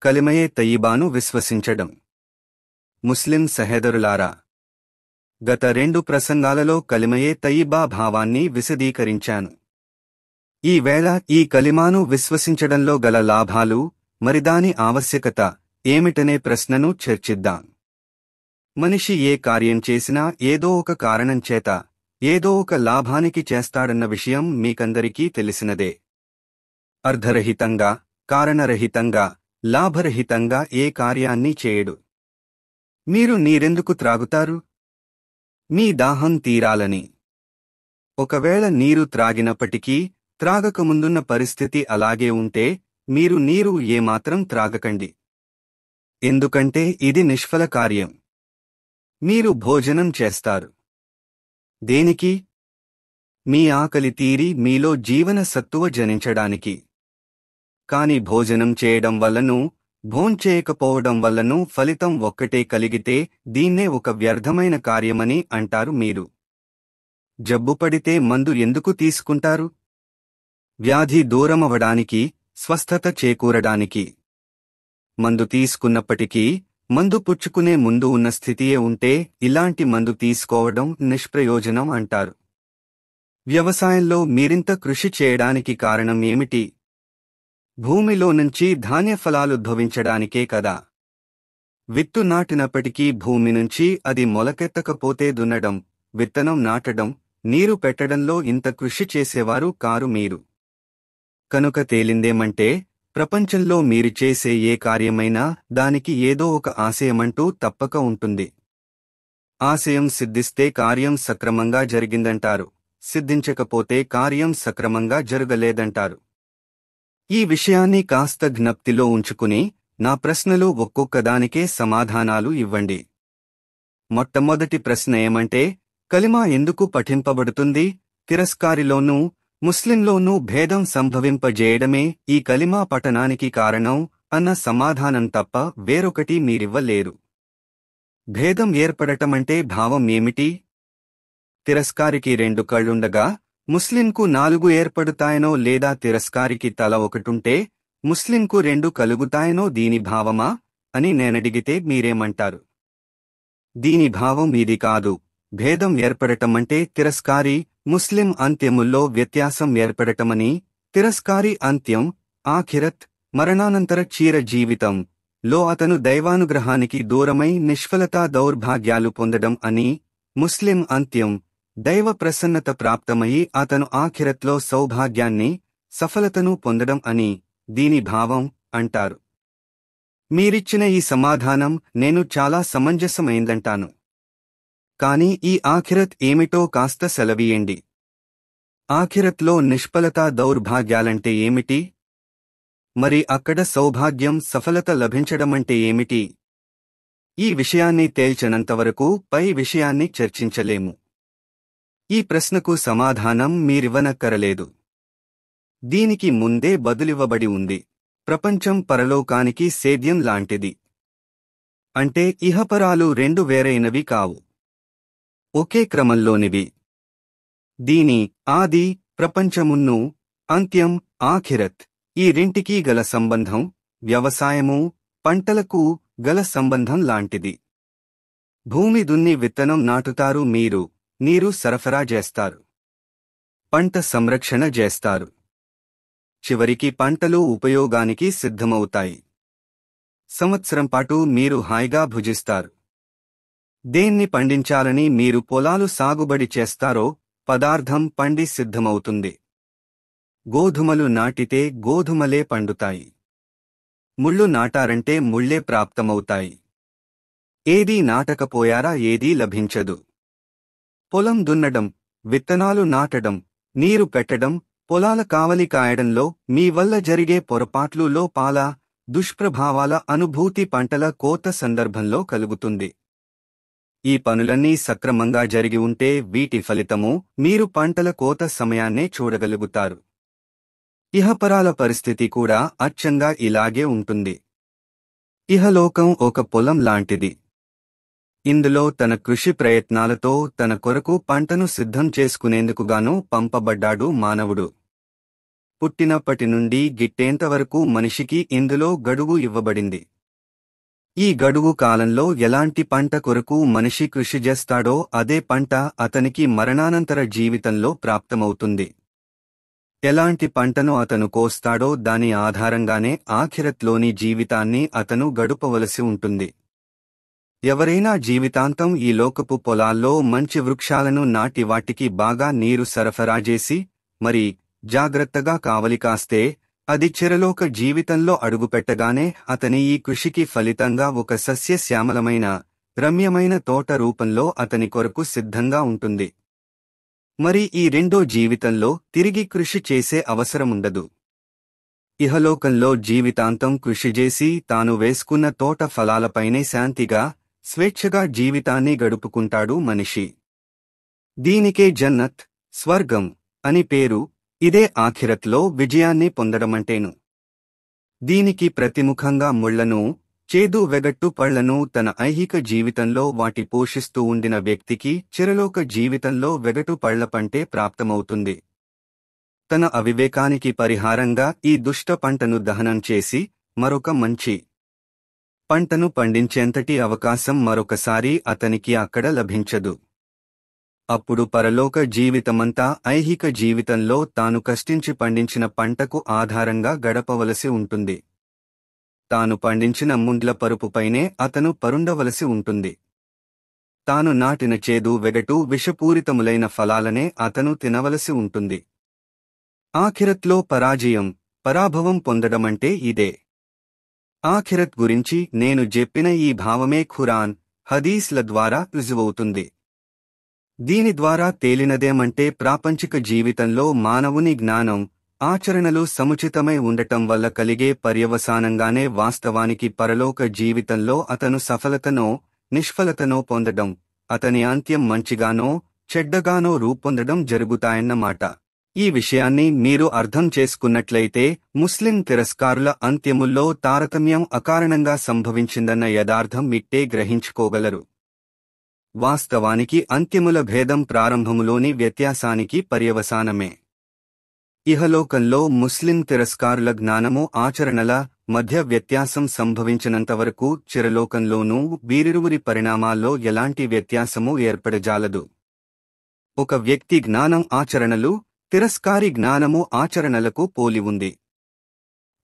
కలిమయే తయ్యిబాను విశ్వసించడం. ముస్లిం సహోదరులారా, గత 2 ప్రసంగాలలో కలిమయే తయ్యిబా భావాన్ని విశదీకరించాను. ఈ వేళ ఈ కలిమాను విశ్వసించడంలో గల లాభాలు మరిదాని ఆవశ్యకత ఏమిటనే ప్రశ్నను చర్చిద్దాం. మనిషి ఏ కార్యం చేసినా ఏదో ఒక కారణం చేత ఏదో ఒక లాభానికి చేస్తాడన్న విషయం మీకందరికీ తెలిసినదే. అర్ధరహితంగా, కారణరహితంగా, లాభరహితంగా ఏ కార్యాన్ని చేయడు. మీరు నీరెందుకు త్రాగుతారు? మీ దాహం తీరాలని. ఒకవేళ నీరు త్రాగినప్పటికీ త్రాగకముందున్న పరిస్థితి అలాగే ఉంటే మీరు నీరు ఏమాత్రం త్రాగకండి. ఎందుకంటే ఇది నిష్ఫల కార్యం. మీరు భోజనం చేస్తారు. దేనికి? మీ ఆకలి తీరి మీలో జీవన సత్తువ జనించడానికి. కాని భోజనం చేయడం వల్లనూ భోంచేయకపోవడం వల్లనూ ఫలితం ఒక్కటే కలిగితే దీన్నే ఒక వ్యర్థమైన కార్యమని అంటారు మీరు. జబ్బుపడితే మందు ఎందుకు తీసుకుంటారు? వ్యాధి దూరమవడానికి, స్వస్థత చేకూరడానికి. మందు తీసుకున్నప్పటికీ మందు పుచ్చుకునే ముందు ఉన్న స్థితియే ఉంటే ఇలాంటి మందు తీసుకోవడం నిష్ప్రయోజనం అంటారు. వ్యవసాయంలో మీరింత కృషి చేయడానికి కారణం ఏమిటి? భూమిలో నుంచి ధాన్యఫలాలుద్భవించడానికే కదా. విత్తు నాటినప్పటికీ భూమి నుంచి అది మొలకెత్తకపోతే దున్నడం, విత్తనం నాటడం, నీరు పెట్టడంలో ఇంత కృషి చేసేవారు కారు మీరు. కనుక తేలిందేమంటే ప్రపంచంలో మీరు చేసే ఏ కార్యమైనా దానికి ఏదో ఒక ఆశయమంటూ తప్పక ఉంటుంది. ఆశయం సిద్ధిస్తే కార్యం సక్రమంగా జరిగిందంటారు, సిద్ధించకపోతే కార్యం సక్రమంగా జరగలేదంటారు. ఈ విషయాన్ని కాస్త జ్ఞప్తిలో ఉంచుకుని నా ప్రశ్నలు ఒక్కొక్కదానికే సమాధానాలు ఇవ్వండి. మొట్టమొదటి ప్రశ్న ఏమంటే, కలిమా ఎందుకు పఠింపబడుతుంది? తిరస్కారిలోనూ ముస్లింలోనూ భేదం సంభవింపజేయడమే ఈ కలిమా పఠనానికి కారణం అన్న సమాధానం తప్ప వేరొకటి మీరివ్వలేరు. భేదం ఏర్పడటమంటే భావం ఏమిటి? తిరస్కారికి 2 కళ్ళుండగా ముస్లింకు 4 ఏర్పడుతాయనో, లేదా తిరస్కారికి తల ఒకటుంటే ముస్లింకు 2 కలుగుతాయనో దీని భావమా అని నేనడిగితే మీరేమంటారు? దీని భావం ఇది కాదు. భేదం ఏర్పడటమంటే తిరస్కారి, ముస్లిం అంత్యముల్లో వ్యత్యాసం ఏర్పడటమని. తిరస్కారి అంత్యం, ఆఖిరత్, మరణానంతర చీర జీవితం లో అతను దైవానుగ్రహానికి దూరమై నిష్ఫలతా దౌర్భాగ్యాలు పొందడం అని. ముస్లిం అంత్యం, దైవ ప్రసన్నత ప్రాప్తమయి అతను ఆఖిరత్లో సౌభాగ్యాన్ని, సఫలతను పొందడం అని దీని భావం అంటారు. మీరిచ్చిన ఈ సమాధానం నేను చాలా సమంజసమైందంటాను. కాని ఈ ఆఖిరత్ ఏమిటో కాస్త సెలవీయండి. ఆఖిరత్లో నిష్ఫలతా దౌర్భాగ్యాలంటే ఏమిటి? మరి అక్కడ సౌభాగ్యం, సఫలత లభించడమంటే ఏమిటి? ఈ విషయాన్ని తేల్చనంతవరకు పై విషయాన్ని చర్చించలేము. ఈ ప్రశ్నకు సమాధానం మీరివ్వనక్కరలేదు. దీనికి ముందే బదులివ్వబడి ఉంది. ప్రపంచం పరలోకానికి సేద్యం లాంటిది. అంటే ఇహపరాలు 2 వేరైనవి కావు, ఒకే క్రమంలోనివి. దీని ఆది ప్రపంచమున్నూ, అంత్యం ఆఖిరత్, ఈ రెంటికీ గల సంబంధం వ్యవసాయము, పంటలకు గల సంబంధం లాంటిది. భూమి దున్ని విత్తనం నాటుతారు మీరు, నీరు సరఫరా చేస్తారు, పంట సంరక్షణ చేస్తారు. చివరికి పంటలు ఉపయోగానికి సిద్ధమవుతాయి. సంవత్సరం పాటు మీరు హాయిగా భుజిస్తారు. దేన్ని పండించాలని మీరు పొలాలు సాగుబడి చేస్తారో పదార్థం పండి సిద్ధమవుతుంది. గోధుమలు నాటితే గోధుమలే పండుతాయి. ముళ్ళు నాటారంటే ముళ్ళే ప్రాప్తమవుతాయి. ఏదీ నాటకపోయారా ఏదీ లభించదు. పొలం దున్నడం, విత్తనాలు నాటడం, నీరు పెట్టడం, పొలాల కావలి కాయడంలో మీ వల్ల జరిగే పొరపాట్లు, లోపాల, దుష్ప్రభావాల అనుభూతి పంటల కోత సందర్భంలో కలుగుతుంది. ఈ పనులన్నీ సక్రమంగా జరిగి ఉంటే వీటి ఫలితము మీరు పంటల కోత సమయాన్నే చూడగలుగుతారు. ఇహపరాల పరిస్థితి కూడా అచ్చంగా ఇలాగే ఉంటుంది. ఇహలోకం ఒక పొలం లాంటిది. ఇందులో తన కృషి ప్రయత్నాలతో తన కొరకు పంటను సిద్ధం చేసుకునేందుకుగాను పంపబడ్డాడు మానవుడు. పుట్టినప్పటి నుండి గిట్టేంతవరకు మనిషికి ఇందులో గడువు ఇవ్వబడింది. ఈ గడువు కాలంలో ఎలాంటి పంట కొరకు మనిషి కృషి చేస్తాడో అదే పంట అతనికి మరణానంతర జీవితంలో ప్రాప్తమవుతుంది. ఎలాంటి పంటను అతను కోస్తాడో దాని ఆధారంగానే ఆఖిరత్లోని జీవితాన్ని అతను గడుపవలసి ఉంటుంది. ఎవరైనా జీవితాంతం ఈ లోకపు పొలాల్లో మంచి వృక్షాలను నాటి వాటికి బాగా నీరు సరఫరా చేసి మరి జాగ్రత్తగా కావలి కాస్తే అది చిరలోక జీవితంలో అడుగుపెట్టగానే అతని ఈ కృషికి ఫలితంగా ఒక సస్యశ్యామలమైన రమ్యమైన తోట రూపంలో అతని కొరకు సిద్ధంగా ఉంటుంది. మరి ఈ రెండో జీవితంలో తిరిగి కృషి చేసే అవసరముండదు. ఇహలోకంలో జీవితాంతం కృషి చేసి తాను వేసుకున్న తోట ఫలాలపైనే శాంతిగా స్వేచ్ఛగా జీవితాన్ని గడుపుకుంటాడు మనిషి. దీనికే జన్నత్, స్వర్గం అని పేరు. ఇదే ఆఖిరత్లో విజయాన్ని పొందడమంటేను. దీనికి ప్రతిముఖంగా ముళ్లను, చేదు వెగట్టు పళ్లను తన ఐహిక జీవితంలో వాటి పోషిస్తూ ఉండిన వ్యక్తికి చిరలోక జీవితంలో వెగటు పళ్ల పంటే ప్రాప్తమవుతుంది. తన అవివేకానికి పరిహారంగా ఈ దుష్ట పంటను దహనం చేసి మరొక మంచి పంటను పండించేంతటి అవకాశం మరొకసారి అతనికి అక్కడ లభించదు. అప్పుడు పరలోక జీవితమంతా ఐహిక జీవితంలో తాను కష్టించి పండించిన పంటకు ఆధారంగా గడపవలసి ఉంటుంది. తాను పండించిన ముండ్ల పరుపుపైనే అతను పరుండవలసి ఉంటుంది. తాను నాటిన చేదు వెగటు విషపూరితములైన ఫలాలనే అతను తినవలసి ఉంటుంది. ఆఖిరత్లో పరాభవం పొందడమంటే ఇదే. ఆఖిరత్ గురించి నేను చెప్పిన ఈ భావమే ఖురాన్, హదీస్ల ద్వారా రుజువవుతుంది. దీని ద్వారా తేలినదేమంటే ప్రాపంచిక జీవితంలో మానవుని జ్ఞానం, ఆచరణలు సముచితమై ఉండటం వల్ల కలిగే పర్యవసానంగానే వాస్తవానికి పరలోక జీవితంలో అతను సఫలతనో నిష్ఫలతనో పొందడం, అతని అంత్యం మంచిగానో చెడ్డగానో రూపొందడం జరుగుతాయన్నమాట. ఈ విషయాన్ని మీరు అర్థం చేసుకున్నట్లయితే ముస్లిం తిరస్కారుల అంత్యముల్లో తారతమ్యం అకారణంగా సంభవించిందన్న యథార్థం మిట్టే గ్రహించుకోగలరు. వాస్తవానికి అంత్యముల భేదం ప్రారంభములోని వ్యత్యాసానికి పర్యవసానమే. ఇహలోకంలో ముస్లిం తిరస్కారుల జ్ఞానము ఆచరణల మధ్య వ్యత్యాసం సంభవించినంతవరకు చిరలోకంలోనూ వీరిరువురి పరిణామాల్లో ఎలాంటి వ్యత్యాసమూ ఏర్పడజాలదు. ఒక వ్యక్తి జ్ఞానం ఆచరణలు, తిరస్కారి జ్ఞానము ఆచరణలకు పోలి ఉంది.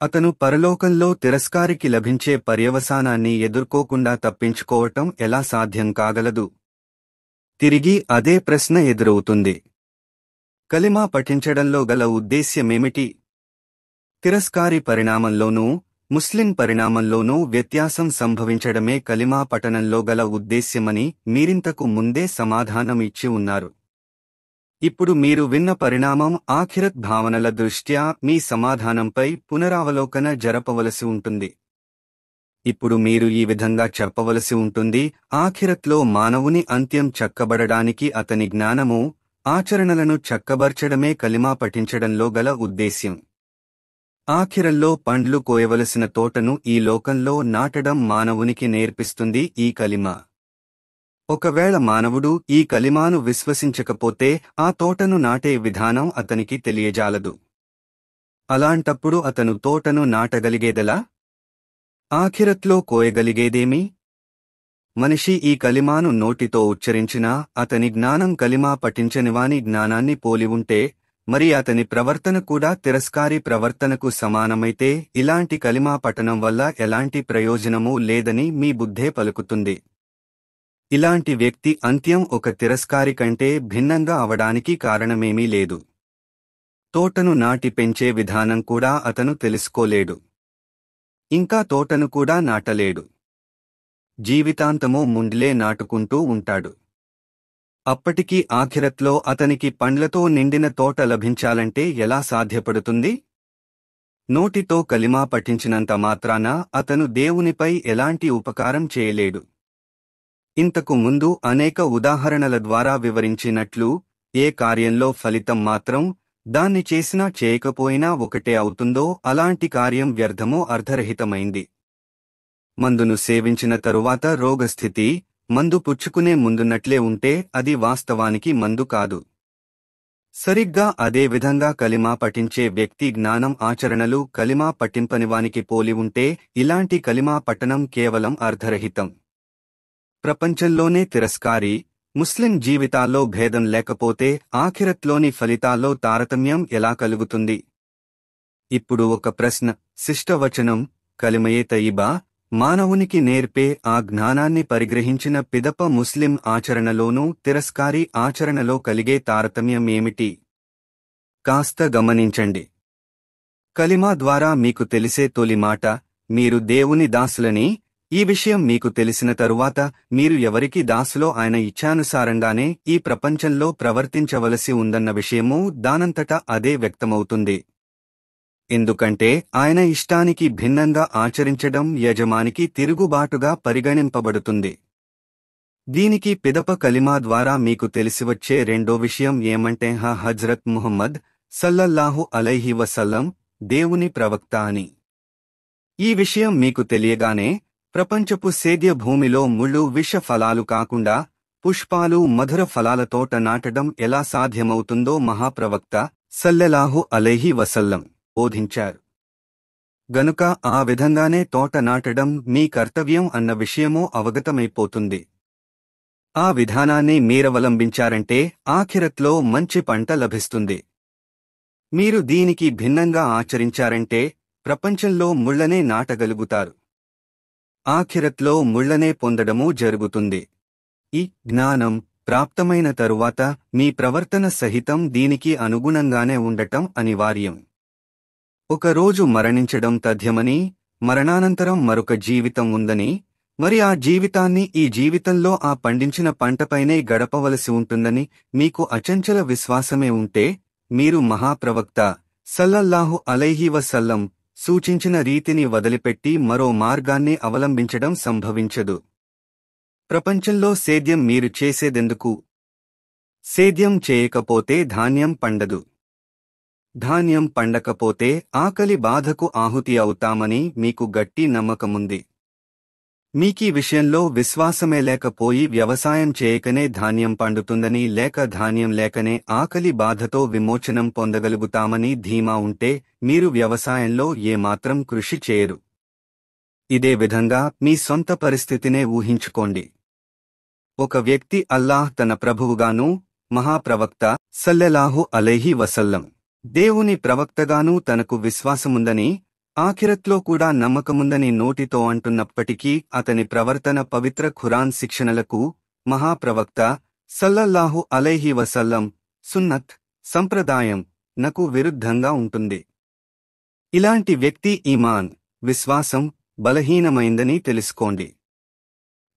అతను పరలోకంలో తిరస్కారికి లభించే పర్యవసానాన్ని ఎదుర్కోకుండా తప్పించుకోవటం ఎలా సాధ్యం కాగలదు? తిరిగి అదే ప్రశ్న ఎదురవుతుంది. కలిమా పఠించడంలో గల ఉద్దేశ్యమేమిటి? తిరస్కారి పరిణామంలోనూ ముస్లిం పరిణామంలోనూ వ్యత్యాసం సంభవించడమే కలిమా పఠనంలో గల ఉద్దేశ్యమని మీరింతకు ముందే సమాధానం ఇచ్చి ఉన్నారు. ఇప్పుడు మీరు విన్న పరిణామం ఆఖిరత్ భావనల దృష్ట్యా మీ సమాధానంపై పునరావలోకన జరపవలసి ఉంటుంది. ఇప్పుడు మీరు ఈ విధంగా చెప్పవలసి ఉంటుంది: ఆఖిరత్లో మానవుని అంత్యం చక్కబడడానికి అతని జ్ఞానము, ఆచరణలను చక్కబర్చడమే కలిమా పఠించడంలో గల ఉద్దేశ్యం. ఆఖిరల్లో పండ్లు కోయవలసిన తోటను ఈ లోకంలో నాటడం మానవునికి నేర్పిస్తుంది ఈ కలిమా. ఒకవేళ మానవుడు ఈ కలిమాను విశ్వసించకపోతే ఆ తోటను నాటే విధానం అతనికి తెలియజాలదు. అలాంటప్పుడు అతను తోటను నాటగలిగేదెలా? ఆఖిరత్లో కోయగలిగేదేమి? మనిషి ఈ కలిమాను నోటితో ఉచ్చరించినా అతని జ్ఞానం కలిమా పఠించనివాని జ్ఞానాన్ని పోలి ఉంటే, మరి అతని ప్రవర్తన కూడా తిరస్కారి ప్రవర్తనకు సమానమైతే ఇలాంటి కలిమా పఠనం వల్ల ఎలాంటి ప్రయోజనమూ లేదని మీ బుద్ధే పలుకుతుంది. ఇలాంటి వ్యక్తి అంత్యం ఒక తిరస్కారి కంటే భిన్నంగా అవడానికి కారణమేమీ లేదు. తోటను నాటి పెంచే విధానం కూడా అతను తెలుసుకోలేడు. ఇంకా తోటను కూడా నాటలేడు. జీవితాంతమూ ముండ్లే నాటుకుంటూ ఉంటాడు. అప్పటికీ ఆఖిరత్లో అతనికి పండ్లతో నిండిన తోట లభించాలంటే ఎలా సాధ్యపడుతుంది? నోటితో కలిమా పఠించినంత మాత్రాన అతను దేవునిపై ఎలాంటి ఉపకారం చేయలేడు. ఇంతకు ముందు అనేక ఉదాహరణల ద్వారా వివరించినట్లు ఏ కార్యంలో ఫలితం మాత్రం దాన్ని చేసినా చేయకపోయినా ఒకటే అవుతుందో అలాంటి కార్యం వ్యర్థమో అర్థరహితమైంది. మందును సేవించిన తరువాత రోగస్థితి మందు పుచ్చుకునే ముందున్నట్లే ఉంటే అది వాస్తవానికి మందు కాదు. సరిగ్గా అదే విధంగా కలిమా పఠించే వ్యక్తి జ్ఞానం ఆచరణలు కలిమా పఠింపనివానికి పోలి ఉంటే ఇలాంటి కలిమా పఠనం కేవలం అర్థరహితం. ప్రపంచంలోనే తిరస్కారి, ముస్లిం జీవితాల్లో భేదం లేకపోతే ఆఖిరత్లోని ఫలితాల్లో తారతమ్యం ఎలా కలుగుతుంది? ఇప్పుడు ఒక ప్రశ్న. శిష్టవచనం కలిమయే తయిబా మానవునికి నేర్పే ఆ జ్ఞానాన్ని పరిగ్రహించిన పిదప ముస్లిం ఆచరణలోనూ తిరస్కారి ఆచరణలో కలిగే తారతమ్యం ఏమిటి? కాస్త గమనించండి. కలిమా ద్వారా మీకు తెలిసే తొలి మాట, మీరు దేవుని దాసులని. ఈ విషయం మీకు తెలిసిన తరువాత మీరు ఎవరికి దాసులో ఆయన ఇచ్ఛానుసారంగానే ఈ ప్రపంచంలో ప్రవర్తించవలసి ఉందన్న విషయమూ దానంతటా అదే వ్యక్తమవుతుంది. ఎందుకంటే ఆయన ఇష్టానికి భిన్నంగా ఆచరించడం యజమానికి తిరుగుబాటుగా పరిగణింపబడుతుంది. దీనికి పిదప కలిమా ద్వారా మీకు తెలిసివచ్చే రెండో విషయం ఏమంటే హజ్రత్ ముహమ్మద్ సల్లల్లాహు అలైహి వసల్లం దేవుని ప్రవక్త అని. ఈ విషయం మీకు తెలియగానే ప్రపంచపు సేద్య భూమిలో ముళ్ళు విష ఫలాలు కాకుండా పుష్పాలు మధుర ఫలాల తోట నాటడం ఎలా సాధ్యమవుతుందో మహాప్రవక్త సల్లల్లాహు అలైహి వసల్లం బోధించారు. గనుక ఆ విధంగానే తోట నాటడం మీ కర్తవ్యం అన్న విషయమూ అవగతమైపోతుంది. ఆ విధానాన్ని మీరవలంబించారంటే ఆఖిరత్లో మంచి పంట లభిస్తుంది. మీరు దీనికి భిన్నంగా ఆచరించారంటే ప్రపంచంలో ముళ్లనే నాటగలుగుతారు, ఆఖిరత్లో ముళ్లనే పొందడమూ జరుగుతుంది. ఈ జ్ఞానం ప్రాప్తమైన తరువాత మీ ప్రవర్తన సహితం దీనికి అనుగుణంగానే ఉండటం అనివార్యం. ఒకరోజు మరణించడం తథ్యమని, మరణానంతరం మరొక జీవితం ఉందని, మరి ఆ జీవితాన్ని ఈ జీవితంలో ఆ పండించిన పంటపైనే గడపవలసి ఉంటుందని మీకు అచంచల విశ్వాసమే ఉంటే మీరు మహాప్రవక్త సల్లల్లాహు అలైహి వసల్లం సూచించిన రీతిని వదిలిపెట్టి మరో మార్గాన్ని అవలంబించడం సంభవించదు. ప్రపంచంలో సేద్యం మీరు చేసేదెందుకు? సేద్యం చేయకపోతే ధాన్యం పండదు. ధాన్యం పండకపోతే ఆకలి బాధకు ఆహుతి అవుతామని మీకు గట్టి నమ్మకముంది. మీకీ విషయంలో విశ్వాసమే లేకపోయి వ్యవసాయం చేయకనే ధాన్యం పండుతుందని, లేక ధాన్యం లేకనే ఆకలి బాధతో విమోచనం పొందగలుగుతామని ధీమా ఉంటే మీరు వ్యవసాయంలో ఏమాత్రం కృషి చేయరు. ఇదే విధంగా మీ సొంత పరిస్థితినే ఊహించుకోండి. ఒక వ్యక్తి అల్లాహ్ తన ప్రభువుగానూ మహాప్రవక్త సల్లల్లాహు అలైహి వసల్లం దేవుని ప్రవక్తగానూ తనకు విశ్వాసముందని, ఆఖిరత్లో కూడా నమ్మకముందని నోటితో అంటున్నప్పటికీ అతని ప్రవర్తన పవిత్ర ఖురాన్ శిక్షణలకు, మహాప్రవక్త సల్లల్లాహు అలైహి వసల్లం సున్నత్ సంప్రదాయం నకు విరుద్ధంగా ఉంటుంది. ఇలాంటి వ్యక్తి ఈమాన్ విశ్వాసం బలహీనమైందని తెలుసుకోండి.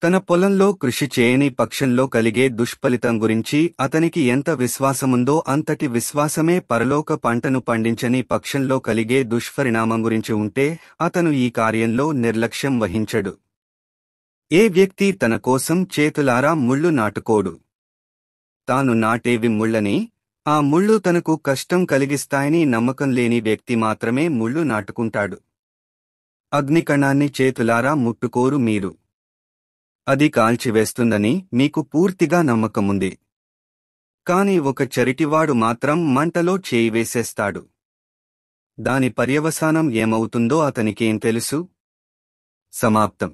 తన పొలంలో కృషి చేయని పక్షంలో కలిగే దుష్ఫలితం గురించి అతనికి ఎంత విశ్వాసముందో అంతటి విశ్వాసమే పరలోక పంటను పండించని పక్షంలో కలిగే దుష్పరిణామం గురించి ఉంటే అతను ఈ కార్యంలో నిర్లక్ష్యం వహించడు. ఏ వ్యక్తి తన కోసం చేతులారా ముళ్ళు నాటుకోడు. తాను నాటేవి ముళ్ళని, ఆ ముళ్ళు తనకు కష్టం కలిగిస్తాయని నమ్మకం లేని వ్యక్తి మాత్రమే ముళ్ళు నాటుకుంటాడు. అగ్నికణాన్ని చేతులారా ముట్టుకోరు మీరు. అది కాల్చివేస్తుందని మీకు పూర్తిగా నమ్మకముంది. కాని ఒక చరిటివాడు మాత్రం మంటలో చేయి వేసేస్తాడు. దాని పర్యవసానం ఏమవుతుందో అతనికేం తెలుసు? సమాప్తం.